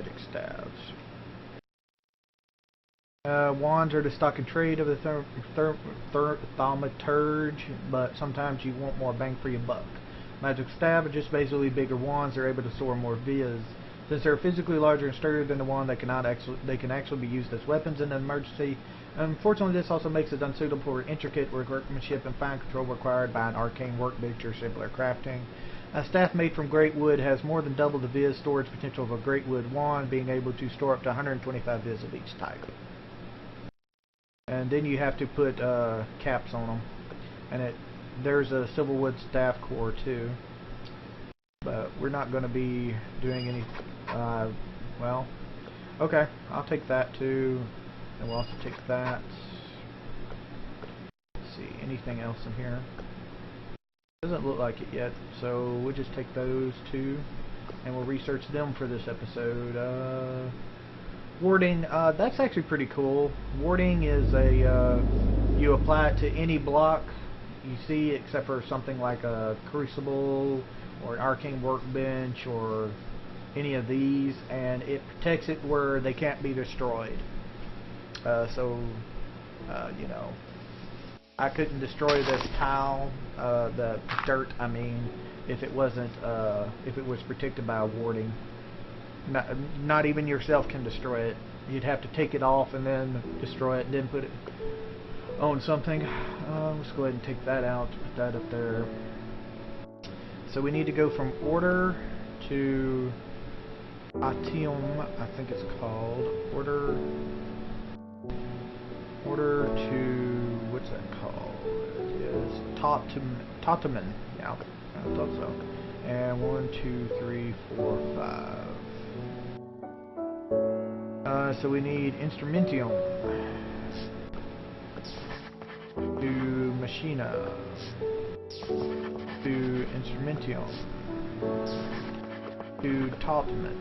magic staves. Wands are the stock and trade of the thaumaturge, but sometimes you want more bang for your buck. Magic staff are just basically bigger wands. They're able to store more vias. Since they're physically larger and sturdier than the wand, they can actually be used as weapons in an emergency. Unfortunately, this also makes it unsuitable for intricate workmanship and fine control required by an arcane workbench or simpler crafting. A staff made from great wood has more than double the vis storage potential of a great wood wand, being able to store up to 125 vis of each type. And then you have to put caps on them. And there's a silverwood staff core too. But we're not going to be doing any... well, okay, I'll take that too. And we'll also take that. Let's see, anything else in here? Doesn't look like it yet, so we'll just take those two. And we'll research them for this episode. Warding, that's actually pretty cool. Warding is you apply it to any block you see, except for something like a crucible or an arcane workbench or any of these, and it protects it where they can't be destroyed. You know, I couldn't destroy this tile, the dirt, I mean, if it wasn't, if it was protected by a warding. Not even yourself can destroy it. You'd have to take it off and then destroy it, and then put it on something. Let's go ahead and take that out, put that up there. So we need to go from order to Atium, I think it's called. Order to, what's that called? It is Totemen. Yeah, I thought so. And 1, 2, 3, 4, 5. So we need Instrumentium to Machina to Instrumentium to Totemen.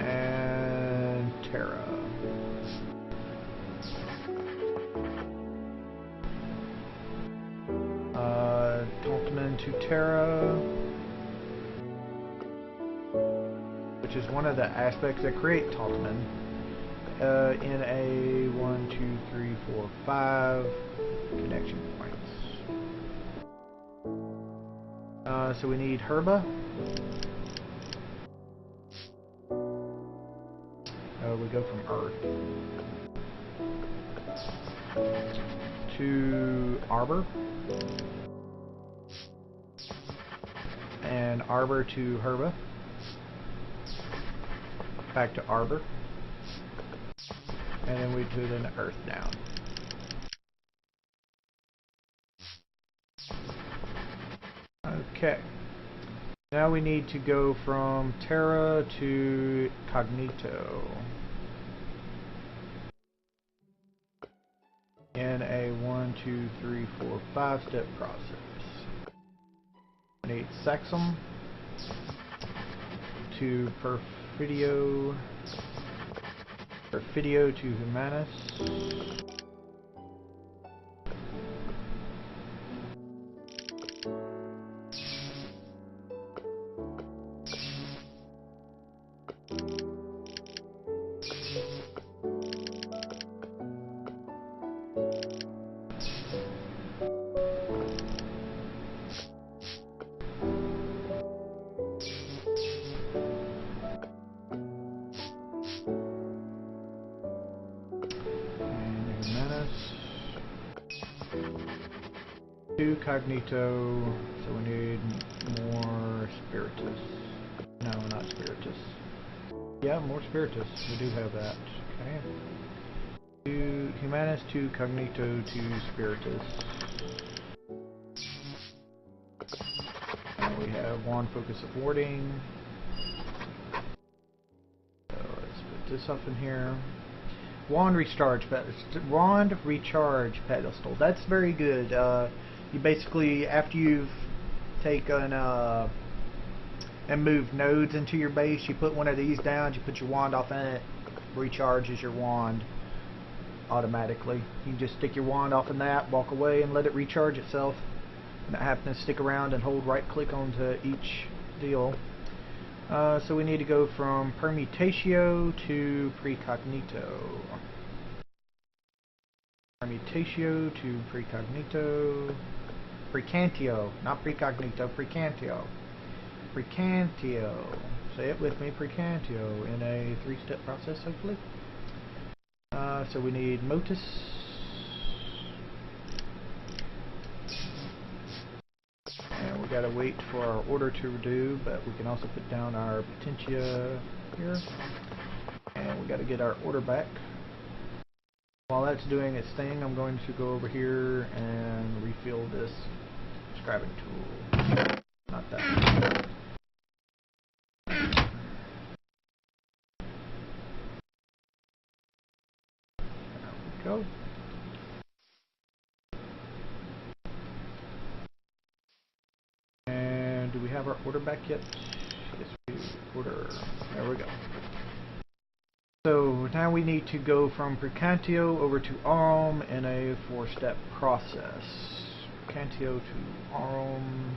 And Terra. Totemen to Terra, which is one of the aspects that create Totemen in a 1, 2, 3, 4, 5 connection points. So we need Herba. We go from Earth to Arbor, and Arbor to Herba, back to Arbor, and then we put in Earth down. Okay. Now we need to go from Terra to Cognito in a 1, 2, 3, 4, 5 step process. We need Saxum to Perfidio to Humanus. Cognito, so we need more Spiritus. No, not Spiritus. Yeah, more Spiritus. We do have that. Okay. To Humanus, to Cognito, to Spiritus. And we have Wand Focus of Warding. So let's put this up in here. Wand Recharge Pedestal. That's very good. You basically, after you've taken and moved nodes into your base, you put one of these down, you put your wand off in it, recharges your wand automatically. You just stick your wand off in that, walk away, and let it recharge itself. not having to stick around and hold right click onto each deal. So we need to go from Permutatio to Precognito. Permutatio to Precognito. Precantio, not Precognito, Precantio. Precantio. Say it with me, Precantio, in a 3-step process, hopefully. So we need Motus. And we gotta wait for our order to do, but we can also put down our Potentia here. And we gotta get our order back. While that's doing its thing, I'm going to go over here and refill this scribing tool. Not that. Go. And do we have our order back yet? Yes, we do. Order. There we go. So now we need to go from Precantio over to Aurum in a 4-step process. Precantio to Aurum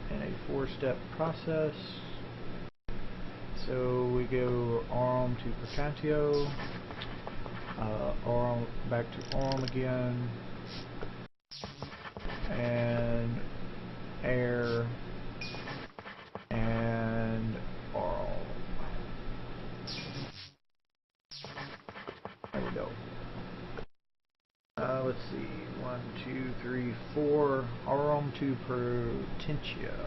in a 4-step process. So we go Aurum to Precantio, Aurum back to Aurum again, and air, and Aurum. There we go. Let's see, 1, 2, 3, 4, Aurum to Potentia.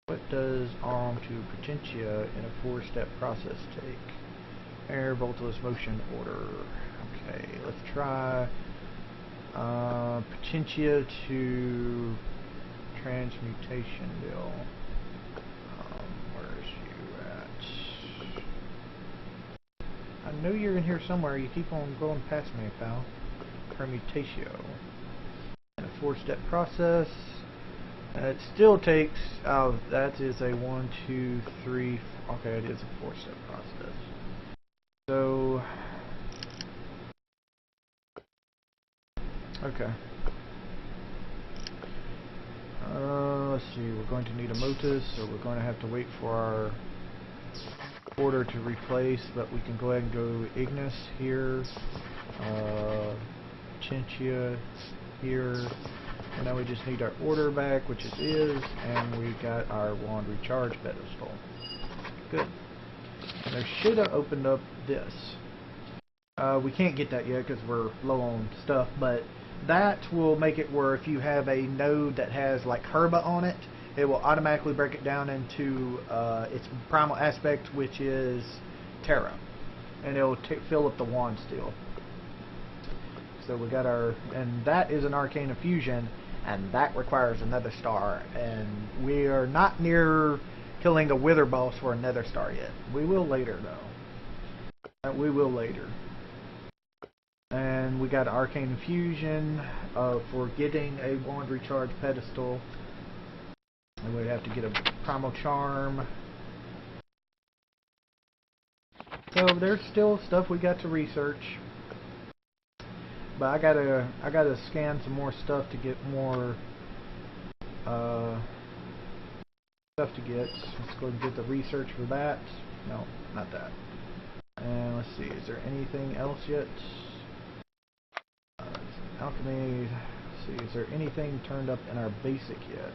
What does Aurum to Potentia in a 4-step process take? Air, voltless motion, order. Okay, let's try Potentia to transmutation bill. Where's you at? I know you're in here somewhere. You keep on going past me, pal. Permutatio. In a 4-step process. It still takes, oh, that is a 1, 2, 3, okay, it is a 4-step process. So, okay. Let's see, we're going to need a Motus, so we're going to have to wait for our order to replace, but we can go ahead and go Ignis here, Chinchia here. And now we just need our order back, which it is, and we got our wand recharge pedestal. Good. And there should have opened up this. We can't get that yet because we're low on stuff, but that will make it where if you have a node that has like Herba on it, it will automatically break it down into its primal aspect, which is Terra. And it will fill up the wand steel. So we got our, and that is an arcane infusion, and that requires another star, and we are not near killing a wither boss for another star yet. We will later though. We will later. And we got arcane infusion for getting a wand recharge pedestal, and we have to get a primal charm. So there's still stuff we got to research. But I gotta scan some more stuff to get more stuff to get. Let's go and get the research for that. No, not that. And let's see, is there anything else yet? Alchemy. Let's see, is there anything turned up in our basic yet?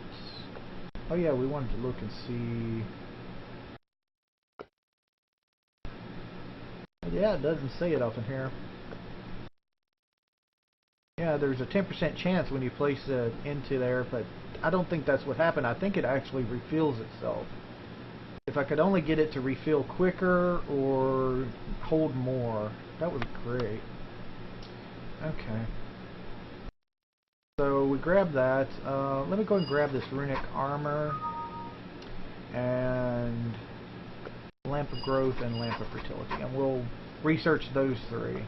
Oh yeah, we wanted to look and see. Yeah, it doesn't say it up in here. Yeah, there's a 10% chance when you place it into there, but I don't think that's what happened. I think it actually refills itself. If I could only get it to refill quicker or hold more, that would be great. Okay. So we grab that. Let me go and grab this runic armor and lamp of growth and lamp of fertility, and we'll research those three.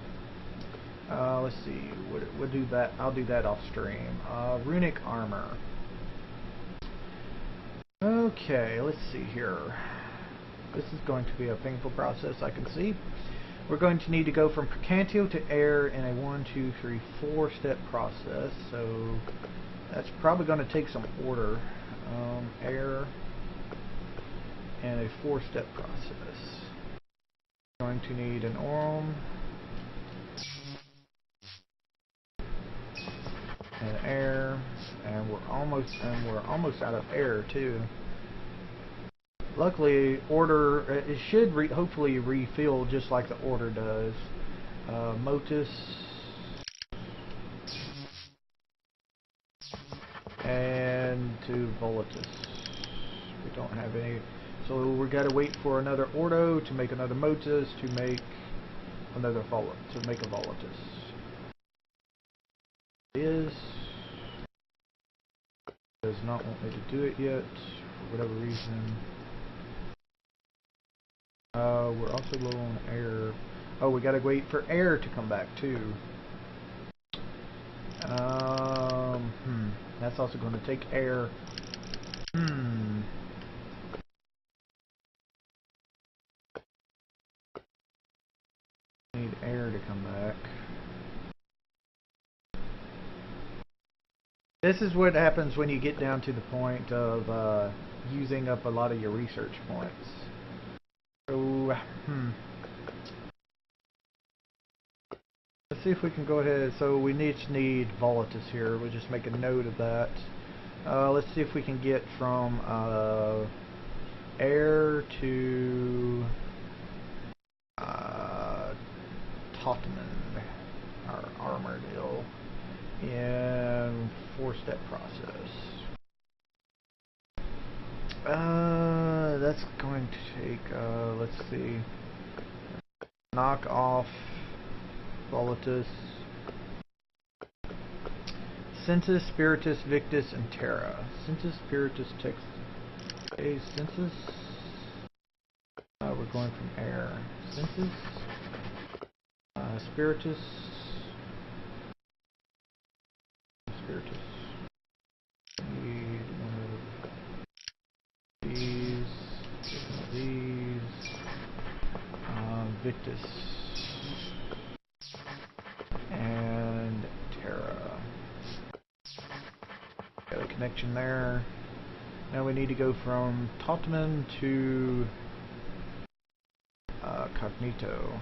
Let's see, we'll do that. I'll do that off stream. Runic armor. Okay, let's see here. This is going to be a painful process, I can see. We're going to need to go from Percantio to air in a 1, 2, 3, 4 step process. So that's probably going to take some order. Air and a 4-step process. Going to need an ORM and air, and we're almost out of air too. Luckily, order it should hopefully refill just like the order does. Motus and to Volatus. We don't have any. So we got to wait for another Ordo to make another Motus to make another a Volatus. It does not want me to do it yet for whatever reason. We're also low on air. Oh, we got to wait for air to come back too. That's also going to take air. Need air to come back. This is what happens when you get down to the point of using up a lot of your research points. So, let's see if we can go ahead. So we need Volatus here. We'll just make a note of that. Let's see if we can get from air to Tottenham, our Armadillo, in 4-step process. That's going to take, let's see, knock off Volatus, Sensus, Spiritus, Victus, and Terra. Sensus, Spiritus, Text. Okay, Sensus. We're going from air. Sensus, Spiritus, Spiritus. Need one of these. Victus and Terra. Got a connection there. Now we need to go from Tottenham to Cognito.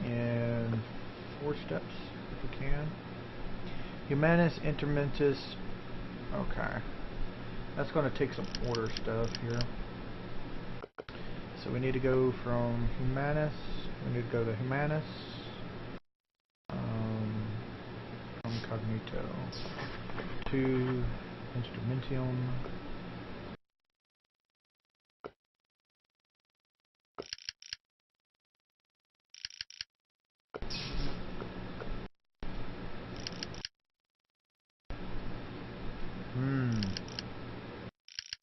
In 4 steps, if we can. Humanus, Intermentus. Okay. That's going to take some order stuff here. So we need to go from Humanus. We need to go to Humanus. From Cognito to Instrumentium.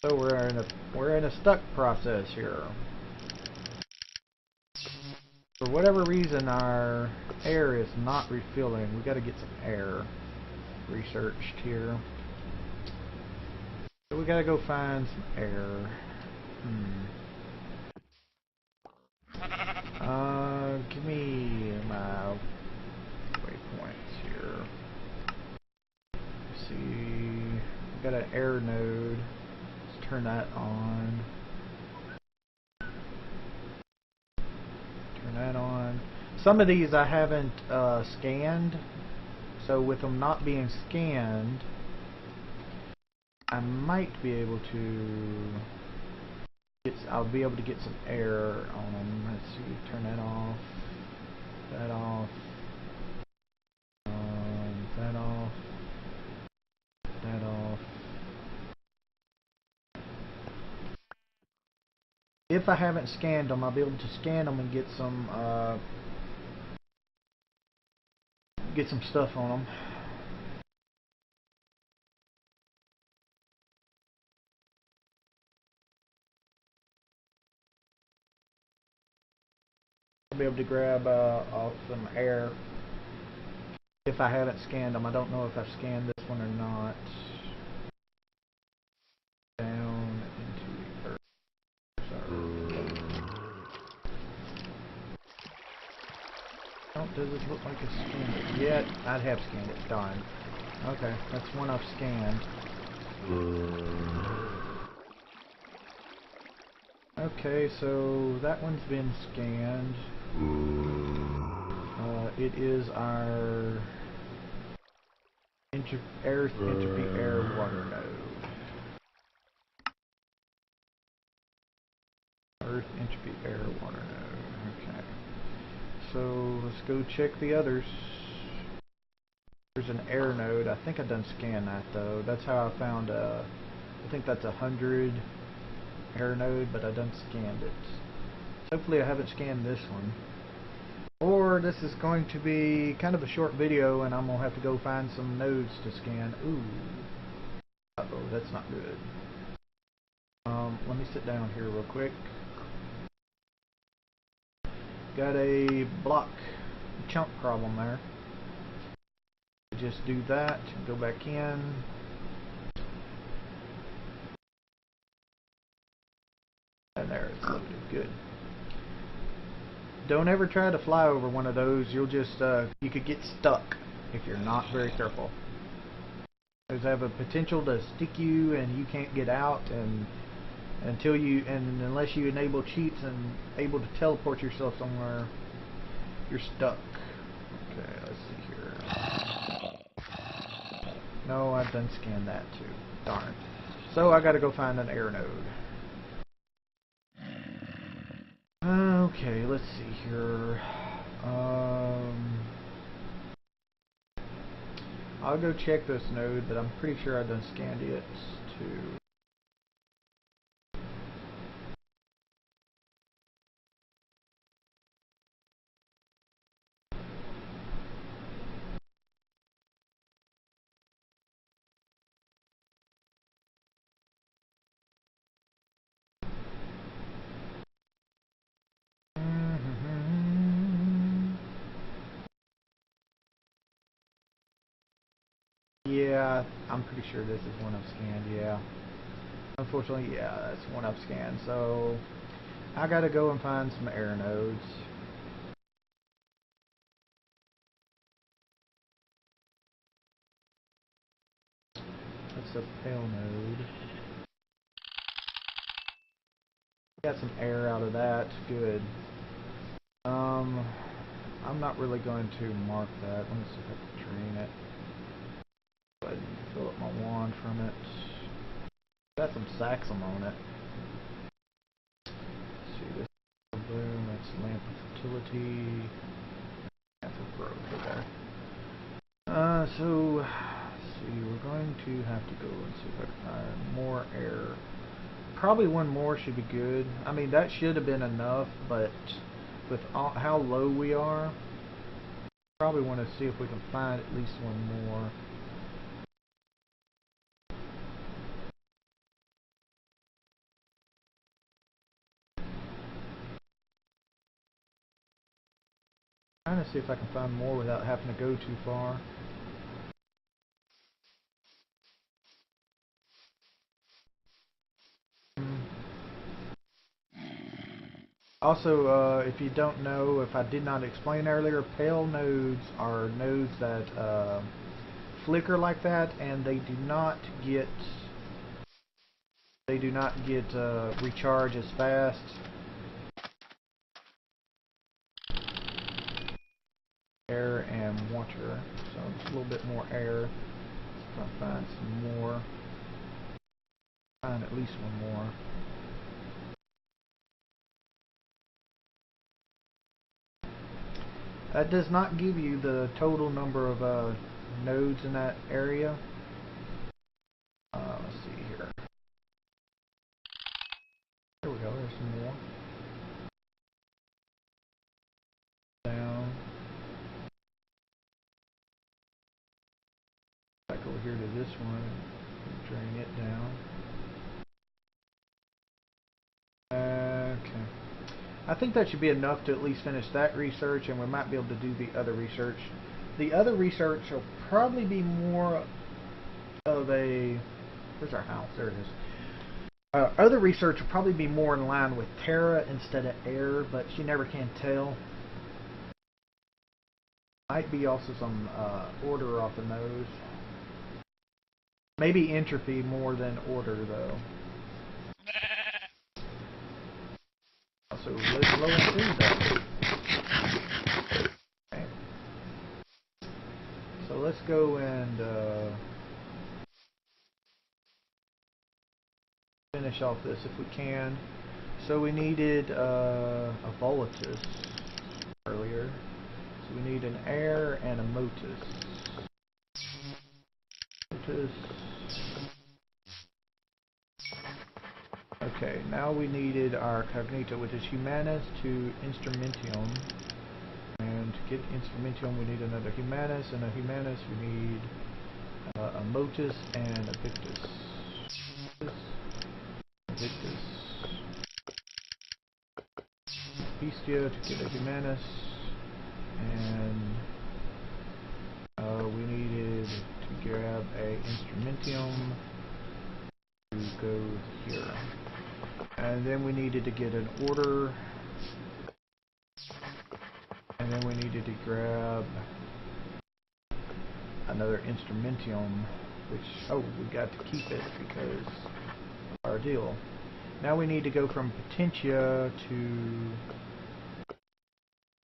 So we're in a stuck process here. For whatever reason, our air is not refilling. We got to get some air researched here. So we got to go find some air. Give me my waypoints here. Let's see, we got an air node. Let's turn that on. Turn that on. Some of these I haven't scanned, so with them not being scanned, I might be able to I'll be able to get some air on them. Let's see, turn that off, that off, that off, that off. If I haven't scanned them, I'll be able to scan them and get some stuff on them. I'll be able to grab off some air if I haven't scanned them. I don't know if I've scanned this one or not. Down into the earth. Oh, does it look like it's scanned yet? I'd have scanned it. Darn. Okay, that's one I've scanned. Okay, so that one's been scanned. It is our entropy air water node. Earth entropy air water node. Okay. So let's go check the others. There's an air node. I think I done scanned that though. That's how I found. I think that's 100 air node, but I done scanned it. So hopefully I haven't scanned this one. Or this is going to be kind of a short video, and I'm gonna have to go find some nodes to scan. Ooh. Uh-oh, that's not good. Let me sit down here real quick. Got a block chunk problem there. Just do that, go back in. And there, it's loaded. Good. Don't ever try to fly over one of those. You'll just, you could get stuck if you're not very careful. Those have a potential to stick you and you can't get out, and unless you enable cheats and able to teleport yourself somewhere, you're stuck. Okay, let's see here. No, I've done scanned that too. Darn. So I gotta go find an air node. Okay, let's see here. I'll go check this node, but I'm pretty sure I done scanned it too. Yeah, I'm pretty sure this is one I've scanned, yeah. Unfortunately, yeah, that's one I've scanned, so I gotta go and find some air nodes. That's a pale node. Got some air out of that, good. I'm not really going to mark that. Let me see if I can drain it. Go ahead and fill up my wand from it. Got some saxum on it. Let's see, this bloom, that's lamp of fertility. Lamp of growth, okay. So, let's see, we're going to have to go and see if I can find more air. Probably one more should be good. I mean, that should have been enough, but with how low we are, probably want to see if we can find at least one more. Trying to see if I can find more without having to go too far. Also, if you don't know, if I did not explain earlier, pale nodes are nodes that flicker like that, and they do not get recharge as fast. Air and water, so it's a little bit more air. If I find some more, find at least one more. That does not give you the total number of nodes in that area. Let's see here. There we go, there's some more. Down. Back over here to this one. Drain it down. Okay. I think that should be enough to at least finish that research, and we might be able to do the other research. The other research will probably be more of a... Where's our house? There it is. Other research will probably be more in line with Terra instead of air, but you never can tell. Might be also some order off the nose. Maybe entropy more than order though. Also, let's low and food though. Okay. So let's go and finish off this if we can. So we needed a volatus earlier. So we need an air and a motus. Okay, now we needed our cognito, which is humanus to instrumentium. And to get instrumentium, we need another humanus, and a humanus we need a motus and a victus. Victus. Bestia to get a humanus, and we needed to grab a instrumentium to go here, and then we needed to get an order, and then we needed to grab another instrumentium, which, oh, we got to keep it because of our deal. Now we need to go from Potentia to,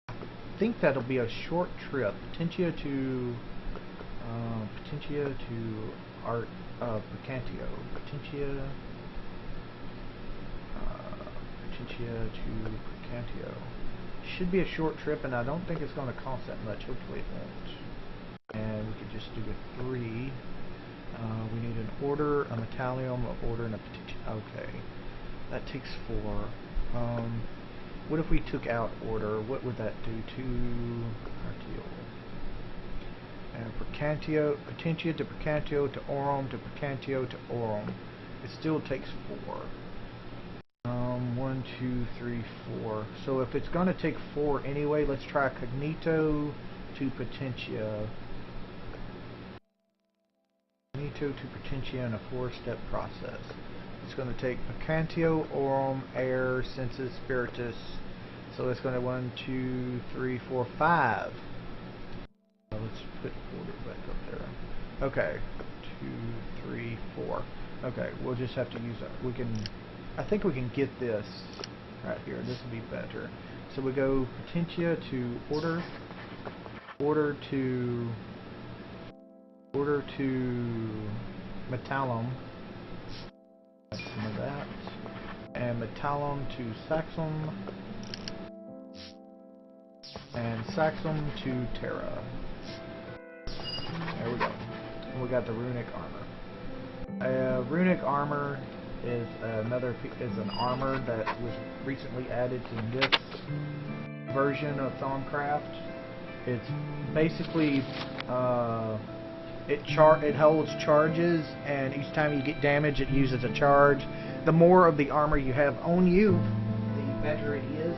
I think that'll be a short trip. Potentia to Mercantio. Potentia to Mercantio. Should be a short trip, and I don't think it's going to cost that much. Hopefully it won't. And we could just do a 3. We need an order, a metallium, an order, and a Potentia. Okay. That takes 4. What if we took out order? What would that do to Artial? And Mercantio, Potentia to Mercantio to Aurum to Mercantio to Aurum. It still takes 4. 1, 2, 3, 4. So if it's going to take 4 anyway, let's try Cognito to Potentia. Cognito to Potentia in a 4-step process. It's going to take Mercantio, Aurum, Air, Sensus, Spiritus. So it's going to 1, 2, 3, 4, 5. Let's put order back up there. Okay, 2, 3, 4. Okay, we'll just have to use it. We can, I think we can get this right here. This will be better. So we go Potentia to order, order to Metallum. Some of that, and Metallum to Saxum, and Saxum to Terra. There we go. And we got the runic armor. Runic armor is an armor that was recently added to this version of Thaumcraft. It's basically it holds charges, and each time you get damage it uses a charge. The more of the armor you have on you, the better it is.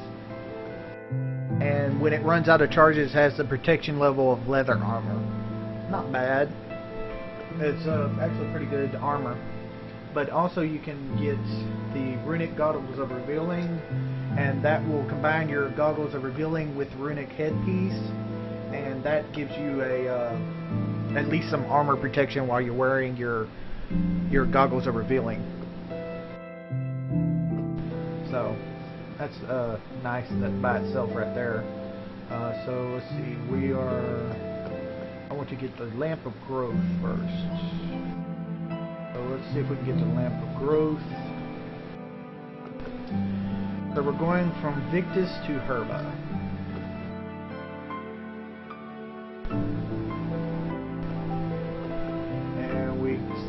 And when it runs out of charges, it has the protection level of leather armor. Not bad. It's actually pretty good armor. But also you can get the runic goggles of revealing, and that will combine your goggles of revealing with runic headpiece, and that gives you a at least some armor protection while you're wearing your goggles of revealing. So that's nice that by itself right there. So let's see, I want to get the lamp of growth first. So let's see if we can get the lamp of growth. So we're going from Victus to Herba.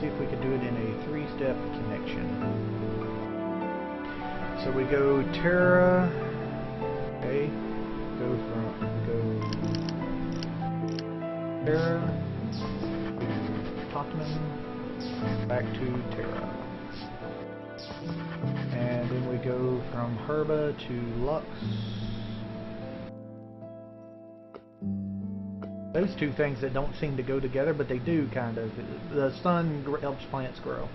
See if we can do it in a 3-step connection. So we go Terra, okay, go Terra to Tottenham, back to Terra, and then we go from Herba to Lux. Those two things that don't seem to go together, but they do kind of. The sun helps plants grow,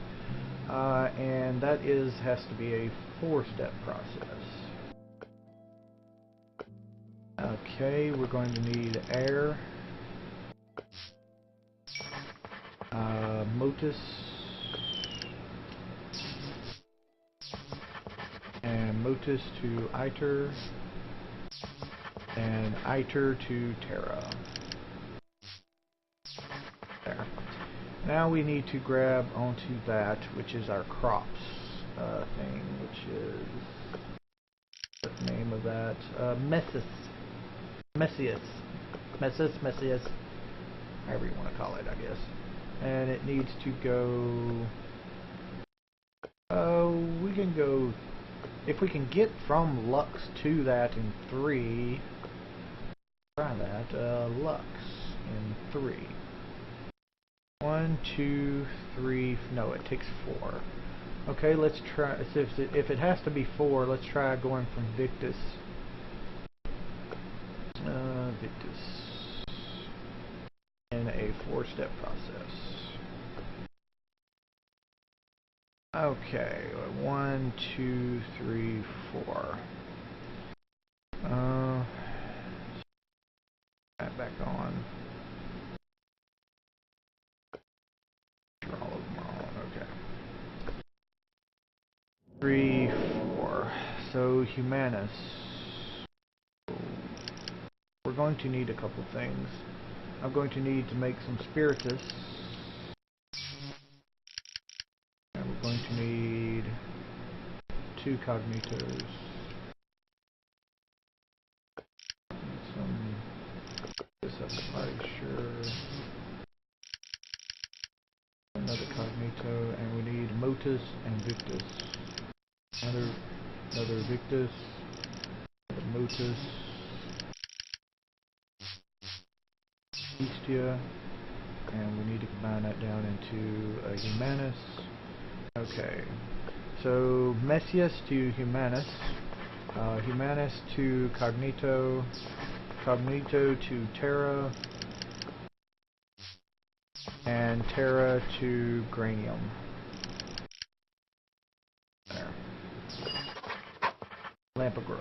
and that has to be a 4-step process. Okay, we're going to need air. Motus, and Motus to ITER, and ITER to Terra. There. Now we need to grab onto that, which is our crops thing, which is, what's the name of that? Messius, however you want to call it, I guess. And it needs to go, we can go, if we can get from Lux to that in 3, try that, Lux in 3. 1, 2, 3, no, it takes 4. Okay, let's try, if it has to be 4, let's try going from Victus. Victus. In a 4-step process. Okay, 1, 2, 3, 4. That back on. All of them are on, okay. 3, 4. So Humanus. We're going to need a couple things. I'm going to need to make some Spiritus. And we're going to need 2 Cognitos. Some, this I'm pretty sure. Another Cognito, and we need Motus and Victus. Another Victus, another Motus, Bestia, and we need to combine that down into a Humanus. Okay, so Messius to Humanus, Humanus to Cognito, Cognito to Terra, and Terra to Granium. There. Lamp of Growth.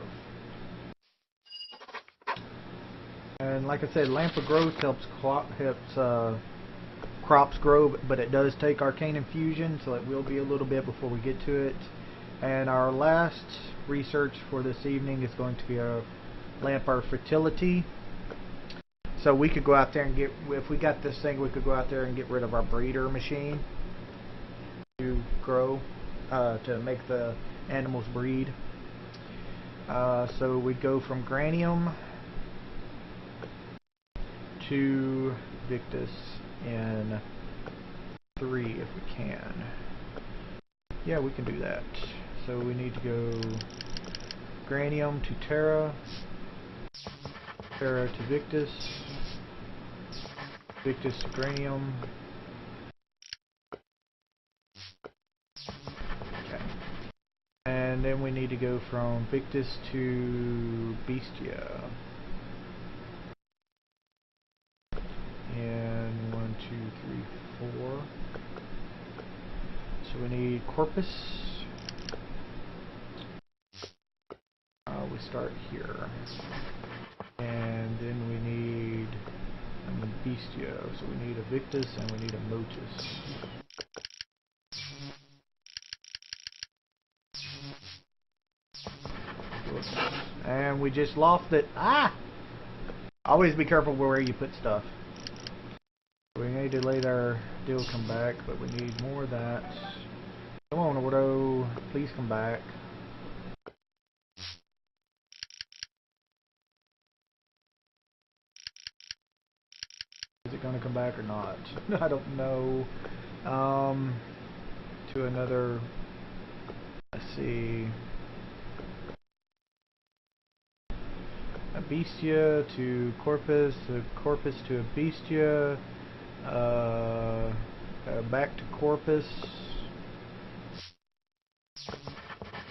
And like I said, Lamp of Growth helps crops grow, but it does take Arcane Infusion, so it will be a little bit before we get to it. And our last research for this evening is going to be a Lamp of Fertility. So we could go out there and get, if we got this thing, we could go out there and get rid of our breeder machine to grow, to make the animals breed. So we go from Granium to Victus in 3 if we can. Yeah, we can do that. So we need to go Granium to Terra, Terra to Victus, Victus to Granium. Okay. And then we need to go from Victus to Bestia. And 1, 2, 3, 4. So we need Corpus. We start here. And then we need Bestia. So we need a Victus and we need a Motus. Whoops. And we just lost it. Ah! Always be careful where you put stuff. We need to let our deal come back, but we need more of that. Come on, Ordo. Please come back. Is it going to come back or not? I don't know. To another... Let's see... A Bestia to Corpus to a Bestia, back to Corpus,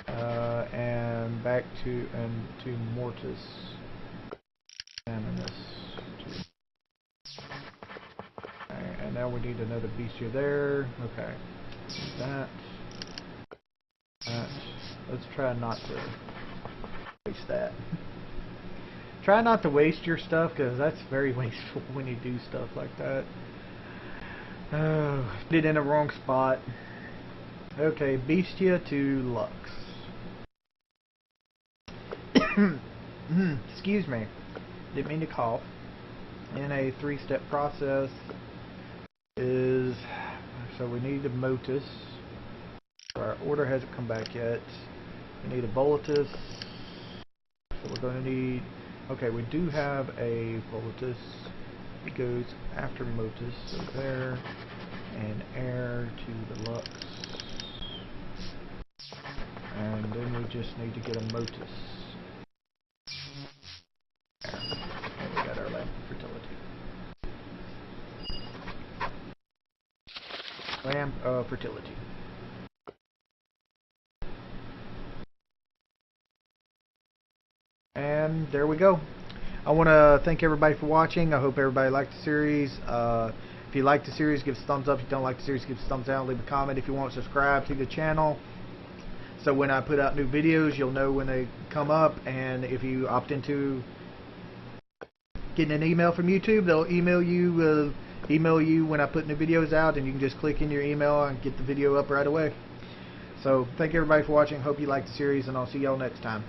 and back to Mortis, Aminus. And now we need another Bestia there. Okay, that. Let's try not to waste that. Try not to waste your stuff, because that's very wasteful when you do stuff like that. Oh, did it in the wrong spot. Okay, Pt.2 Lux. Excuse me. Didn't mean to cough. In a 3-step process is, so we need a motus. Our order hasn't come back yet. We need a volatus. So we're going to need, okay, we do have a volatus. It goes after motus, so there, and air to the lux. And then we just need to get a motus. There. And we got our lamp of fertility. Lamp of fertility. And there we go. I want to thank everybody for watching. I hope everybody liked the series. If you like the series, give us a thumbs up. If you don't like the series, give us a thumbs down. Leave a comment. If you want to subscribe to the channel, so when I put out new videos, you'll know when they come up. And if you opt into getting an email from YouTube, they'll email you when I put new videos out, and you can just click in your email and get the video up right away. So thank everybody for watching. Hope you liked the series, and I'll see y'all next time.